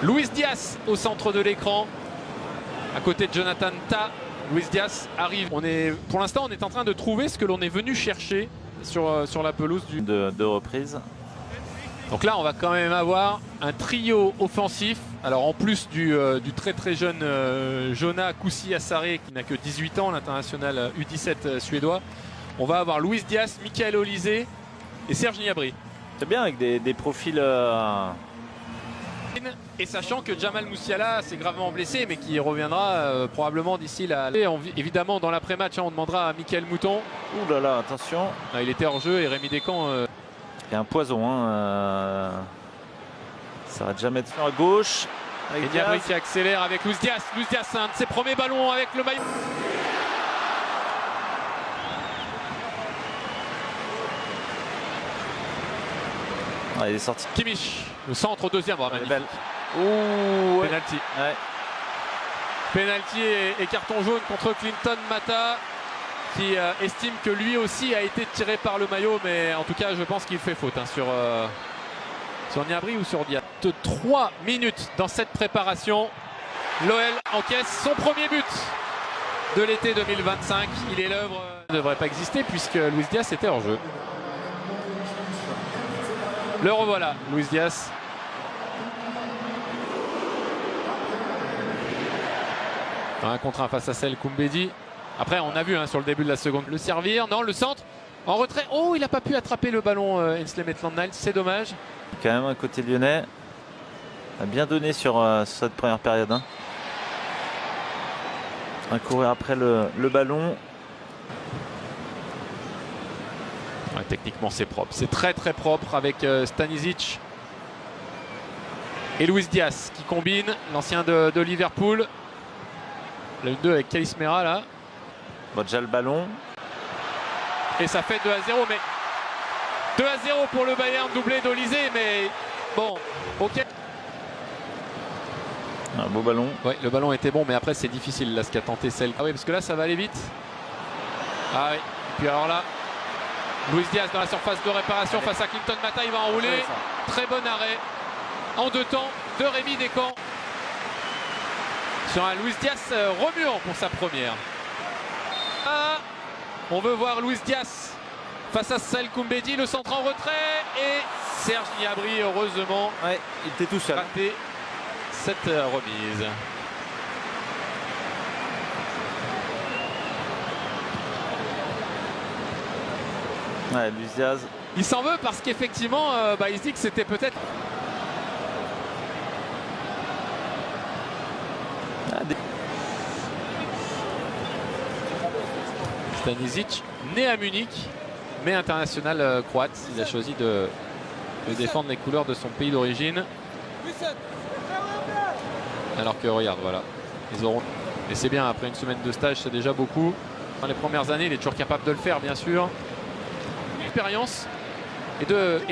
Luis Diaz au centre de l'écran, à côté de Jonathan Tah. Luis Diaz arrive. Pour l'instant, on est en train de trouver ce que l'on est venu chercher sur la pelouse de reprise. Donc là, on va quand même avoir un trio offensif. Alors en plus du très très jeune Jona Kusi-Asare qui n'a que 18 ans, l'international U17 suédois, on va avoir Luis Diaz, Michael Olise et Serge Gnabry. C'est bien avec des profils... Et sachant que Jamal Musiala s'est gravement blessé mais qui reviendra probablement d'ici là. Évidemment dans l'après-match on demandera à Mickaël Mouton. Ouh là là, attention. Il était hors jeu et Rémi Descamps... Il y a un poison. Ça va déjà mettre à gauche. Et Gnabry qui accélère avec Luis Diaz. Luis Diaz, c'est un de ses premiers ballons avec le maillot. Il est sorti. Kimmich, le centre au deuxième. Oh, belle. Ouh, penalty. Ouais. Penalty et carton jaune contre Clinton Mata qui estime que lui aussi a été tiré par le maillot, mais en tout cas je pense qu'il fait faute sur Gnabry ou sur Diaz. 3 minutes dans cette préparation. L'OL encaisse son premier but de l'été 2025. Il est l'œuvre ne devrait pas exister puisque Luis Diaz était hors jeu. Le revoilà, Luis Diaz. Un contre un face à Sel Koumbedi. Après, on a vu sur le début de la seconde le servir. Non, le centre en retrait. Oh, il n'a pas pu attraper le ballon, Ainsley Maitland-Niles. C'est dommage. Quand même, un côté lyonnais a bien donné sur cette première période. À courir après le ballon. Ouais, techniquement, c'est propre. C'est très très propre avec Stanisic et Luis Diaz qui combine. L'ancien de Liverpool. Le 2 avec Kalismera là. Bon, déjà le ballon. Et ça fait 2-0, mais 2-0 pour le Bayern, doublé d'Olise, mais bon, ok. Un beau ballon. Oui, le ballon était bon, mais après c'est difficile là ce qu'a tenté celle. Ah oui, parce que là ça va aller vite. Ah oui, et puis alors là, Luis Diaz dans la surface de réparation face à Clinton Mata, il va enrouler. Très bon arrêt en 2 temps de Rémi Descamps. Sur un Luis Diaz remuant pour sa première. Ah, on veut voir Luis Diaz face à Sel Koumbedi, le centre en retrait et Serge Gnabry, heureusement, ouais, il était tout seul. Raté cette remise. Ouais, Luis Diaz. Il s'en veut parce qu'effectivement, il se dit que c'était peut-être... Stanisic, né à Munich, mais international croate. Il a choisi de défendre les couleurs de son pays d'origine. Alors que regarde, voilà, ils auront... Et c'est bien, après une semaine de stage, c'est déjà beaucoup. Dans les premières années, il est toujours capable de le faire, bien sûr. Expérience et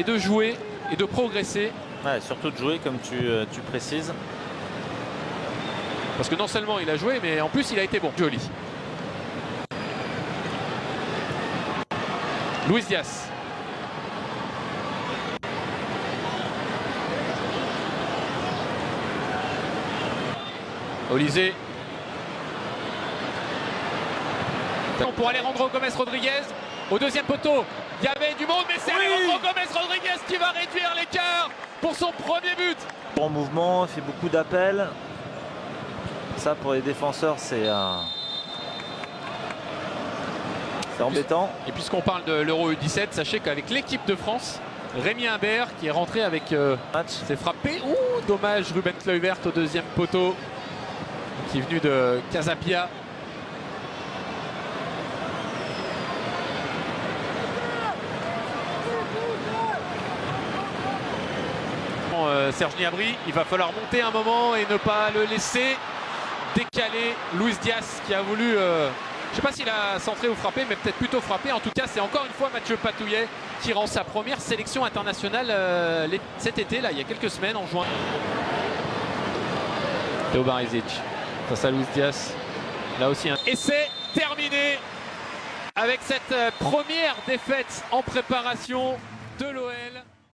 de jouer et de progresser. Ouais, surtout de jouer, comme tu précises. Parce que non seulement il a joué, mais en plus il a été bon. Joli. Luis Diaz. Olise. Pour Alejandro Gómez Rodríguez. Au deuxième poteau. Il y avait du monde, mais c'est Alejandro Gómez Rodríguez qui va réduire l'écart pour son premier but. Bon mouvement, il fait beaucoup d'appels. Ça pour les défenseurs c'est embêtant. Et puisqu'on parle de l'Euro U17, sachez qu'avec l'équipe de France, Rémi Imbert qui est rentré avec s'est frappé. Ouh, dommage, Ruben Kluivert au deuxième poteau qui est venu de Casapia. Serge Gnabry, il va falloir monter un moment et ne pas le laisser décaler. Luis Diaz qui a voulu, je ne sais pas s'il a centré ou frappé, mais peut-être plutôt frappé. En tout cas, c'est encore une fois Mathieu Patouillet qui rend sa première sélection internationale cet été, là, il y a quelques semaines, en juin. Teo Barizic face à Luis Diaz. Là aussi, et c'est terminé. avec cette première défaite en préparation de l'OL.